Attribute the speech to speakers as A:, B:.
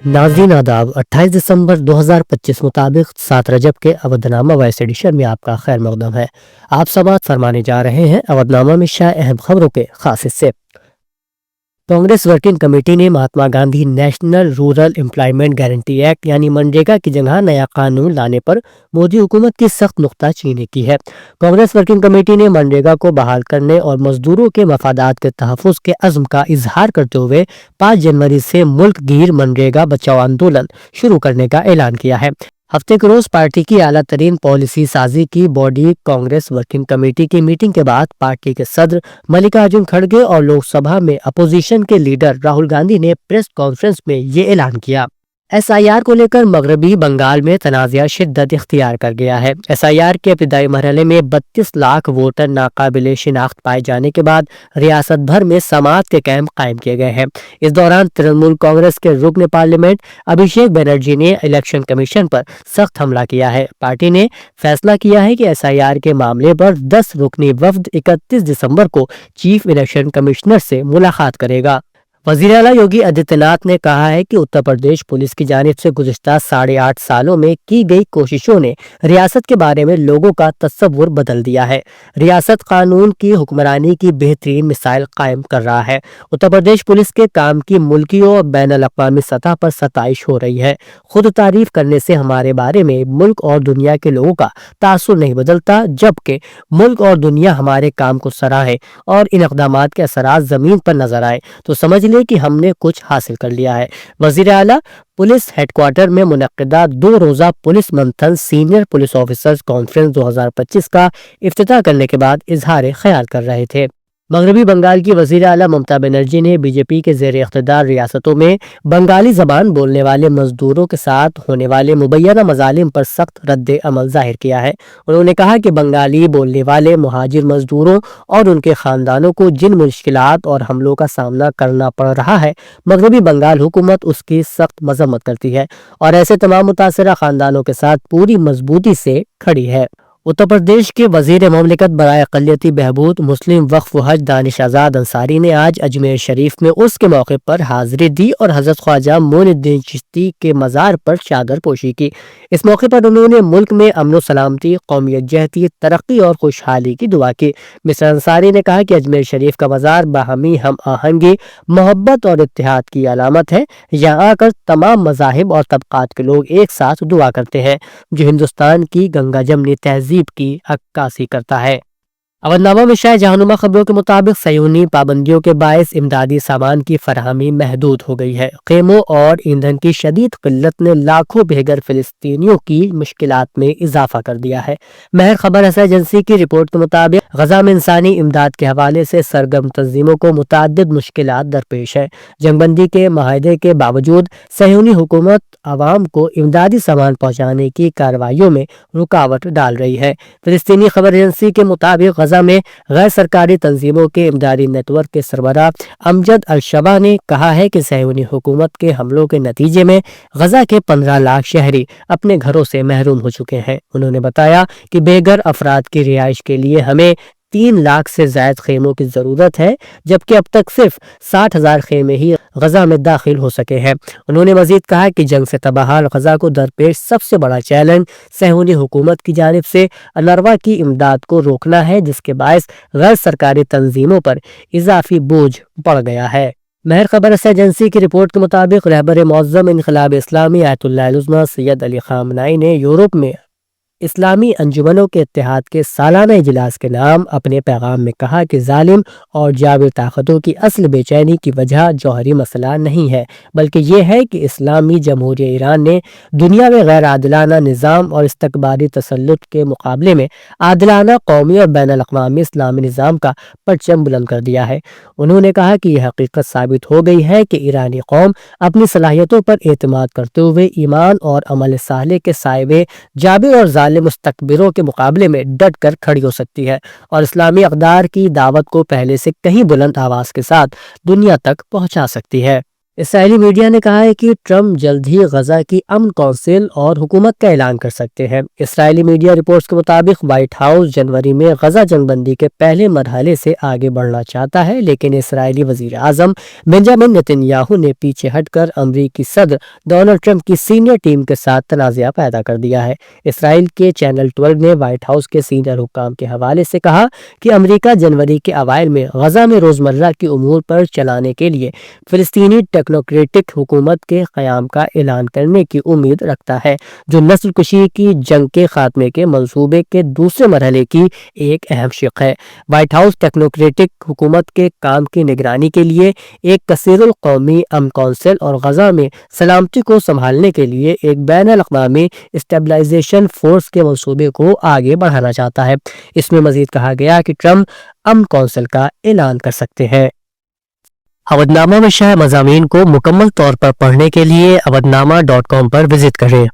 A: नाज़रीन आदाब 28 दिसंबर 2025 मुताबिक 7 रजब के अवधनामा वॉइस एडिशन में आपका खैर मकदम है। आप समाअत फरमाने जा रहे हैं अवधनामा में शाये अहम खबरों के खास हिस्से। कांग्रेस वर्किंग कमेटी ने Mahatma Gandhi national rural employment guarantee act यानी मनरेगा की जगह नया कानून लाने पर मोदी हुकूमत की सख्त नुक्ताचीनी की है। कांग्रेस वर्किंग कमेटी ने मनरेगा को बहाल करने और मजदूरों के मफादात के तहफ़्फ़ुज़ के अज़्म का इजहार करते हुए 5 जनवरी से मुल्क गिर मनरेगा बचाओ आंदोलन शुरू करने का ऐलान किया है। हफ्ते के रोज पार्टी की आला तरीन पॉलिसी साजी की बॉडी कांग्रेस वर्किंग कमेटी की मीटिंग के बाद पार्टी के सदर मल्लिकार्जुन खड़गे और लोकसभा में अपोजिशन के लीडर राहुल गांधी ने प्रेस कॉन्फ्रेंस में ये ऐलान किया। SIR को लेकर मगरबी बंगाल में तनाज़ा शिद्दत इख्तियार कर गया है। SIR के इब्तिदाई मरहले में 32 लाख वोटर नाकाबिले शिनाख्त पाए जाने के बाद रियासत भर में समाअत के कैंप कायम किए गए हैं। इस दौरान तृणमूल कांग्रेस के रुकन पार्लियामेंट अभिषेक बनर्जी ने इलेक्शन कमीशन पर सख्त हमला किया है। पार्टी ने फैसला किया है कि SIR के मामले पर 10 रुकनी वफ्द 31 दिसंबर को चीफ इलेक्शन कमिश्नर से मुलाकात करेगा। वज़ीर आला योगी आदित्यनाथ ने कहा है कि उत्तर प्रदेश पुलिस की जानिब से गुज़िश्ता 8.5 सालों में की गई कोशिशों ने रियासत के बारे में लोगों का तस्वुर बदल दिया है। रियासत कानून की हुक्मरानी की बेहतरीन मिसाल कायम कर रहा है। उत्तर प्रदेश पुलिस के काम की मुल्की और बैनुल अक़वामी सतह पर सताइश हो रही है। खुद तारीफ करने से हमारे बारे में मुल्क और दुनिया के लोगों का तासुर नहीं बदलता, जबकि मुल्क और दुनिया हमारे काम को सराहे और इन इक़दामात के असरात ज़मीन पर नजर आए तो समझ कि हमने कुछ हासिल कर लिया है। वज़ीर आला पुलिस हेडक्वार्टर में मुनक्किदा 2 रोज़ा पुलिस मंथन सीनियर पुलिस ऑफिसर्स कॉन्फ्रेंस 2025 का इफ्तिताह करने के बाद इजहार ख्याल कर रहे थे। मगरबी बंगाल की वज़ीर आला ममता बनर्जी ने बीजेपी के ज़ेर इख्तिदार रियासतों में बंगाली ज़बान बोलने वाले मजदूरों के साथ होने वाले मुबैना मज़ालिम पर सख्त रद्द अमल ज़ाहिर किया है। उन्होंने कहा कि बंगाली बोलने वाले मुहाजिर मजदूरों और उनके ख़ानदानों को जिन मुश्किलात और हमलों का सामना करना पड़ रहा है, मगरबी बंगाल हुकूमत उसकी सख्त मजम्मत करती है और ऐसे तमाम मुतासरा ख़ानदानों के साथ पूरी मजबूती से खड़ी है। उत्तर प्रदेश के वज़ीर ममलिकत बराए अक़लियती बहबूद मुस्लिम वक्फ हज दानिश आज़ाद अंसारी ने आज अजमेर शरीफ में उर्स के मौके पर हाज़िरी दी और हज़रत ख्वाजा मोइनुद्दीन चिश्ती के मज़ार पर चादर पोशी की। इस मौके पर उन्होंने मुल्क में अमन सलामती, कौमी यकजहती, तरक्की और खुशहाली की दुआ की। मिस्टर अंसारी ने कहा कि अजमेर शरीफ का मज़ार बाहमी हम आहंगी, मोहब्बत और इत्तेहाद की अलामत है। यहाँ आकर तमाम मज़ाहिब और तबक़ात के लोग एक साथ दुआ करते हैं, जो हिंदुस्तान की गंगा जमनी तहजीब की अक्कासी करता है। अवधनामा में शाये जहानुमा खबरों के मुताबिक सयूनी पाबंदियों के बायस इमदादी सामान की फरहमी महदूद हो गई है। खेमों और ईंधन की शदीद किल्लत ने लाखों बेघर फिलिस्तीनियों की मुश्किलात में इजाफा कर दिया है। महर खबर एजेंसी की रिपोर्ट के मुताबिक गजा में इंसानी इमदाद के हवाले से सरगर्म तंजीमों को मुताद्दिद मुश्किलात दरपेश है। जंगबंदी के माहदे के बावजूद सयूनी हुकूमत आवाम को इमदादी सामान पहुँचाने की कार्रवाइयों में रुकावट डाल रही है। फिलिस्तीनी खबर एजेंसी के मुताबिक में गैर सरकारी तंजीमों के इमदादी नेटवर्क के सरबराह अमजद अल-शबा ने कहा है कि सयूनी हुकूमत के हमलों के नतीजे में गजा के 15 लाख शहरी अपने घरों से महरूम हो चुके हैं। उन्होंने बताया कि बेघर अफराद की रिहाइश के लिए हमें 3 लाख से ज्यादा खेमों की जरूरत है, जबकि अब तक सिर्फ 60,000 खेमे ही गजा में दाखिल हो सके हैं। उन्होंने मजीद कहा कि जंग से तबाहाल गजा को दरपेश सबसे बड़ा चैलेंज सयूनी हुकूमत की जानिब से अनरवा की इमदाद को रोकना है, जिसके बायस गैर सरकारी तंजीमों पर इजाफी बोझ बढ़ गया है। महर खबर एजेंसी की रिपोर्ट के मुताबिक रहबर मुअज़्ज़म इन्क़िलाब इस्लामी आयतुल्लाह उज़्मा सैयद अली ख़ामनेई ने यूरोप में इस्लामी अंजुमनों के इत्तेहाद के सालाना इजलास के नाम अपने पैगाम में कहा कि जालिम और जाबिर ताकतों की असल बेचैनी की वजह जौहरी मसला नहीं है, बल्कि ये है कि इस्लामी जमहूरिया ईरान ने दुनिया में गैर आदिलाना निज़ाम और इस्तकबारी तसल्लुत के मुकाबले में आदिलाना कौमी और बैनुल अक़वामी इस्लामी निज़ाम का परचम बुलंद कर दिया है। उन्होंने कहा कि यह हकीकत साबित हो गई है कि ईरानी कौम अपनी सलाहियतों पर एतमाद करते हुए ईमान और अमल साले के साहिबे जाबिर और मुस्तकबिरों के मुकाबले में डट कर खड़ी हो सकती है और इस्लामी अक़दार की दावत को पहले से कहीं बुलंद आवाज के साथ दुनिया तक पहुंचा सकती है। اسرائیلی میڈیا نے کہا ہے کہ ٹرمپ جلد ہی غزہ کی امن کونسل اور حکومت کا اعلان کر سکتے ہیں۔ اسرائیلی میڈیا رپورٹس کے مطابق وائٹ ہاؤس جنوری میں غزہ جنگ بندی کے پہلے مرحلے سے آگے بڑھنا چاہتا ہے، لیکن اسرائیلی وزیر اعظم بنجامن نتن یاہو نے پیچھے ہٹ کر امریکی صدر ڈونلڈ ٹرمپ کی سینئر ٹیم کے ساتھ تنازعہ پیدا کر دیا ہے۔ اسرائیل کے چینل 12 نے وائٹ ہاؤس کے سینئر حکام کے حوالے سے کہا کہ امریکہ جنوری کے اوائل میں غزہ میں روزمرہ کے امور پر چلانے کے لیے فلسطینی ٹیکنوکریٹک حکومت کے قیام کا اعلان کرنے کی امید رکھتا ہے، جو نسل کشی کی جنگ کے خاتمے کے منصوبے کے دوسرے مرحلے کی ایک اہم شق ہے۔ وائٹ ہاؤس ٹیکنوکریٹک حکومت کے کام کی نگرانی کے لیے ایک کثیر القومی امن کونسل اور غزہ میں سلامتی کو سنبھالنے کے لیے ایک بین الاقوامی اسٹیبلائزیشن فورس کے منصوبے کو آگے بڑھانا چاہتا ہے۔ اس میں مزید کہا گیا کہ ٹرمپ امن کونسل کا اعلان کر سکتے ہیں۔ اودنامہ میں شائع مضامین کو مکمل طور پر پڑھنے کے لیے اودنامہ.com پر وزٹ کریں۔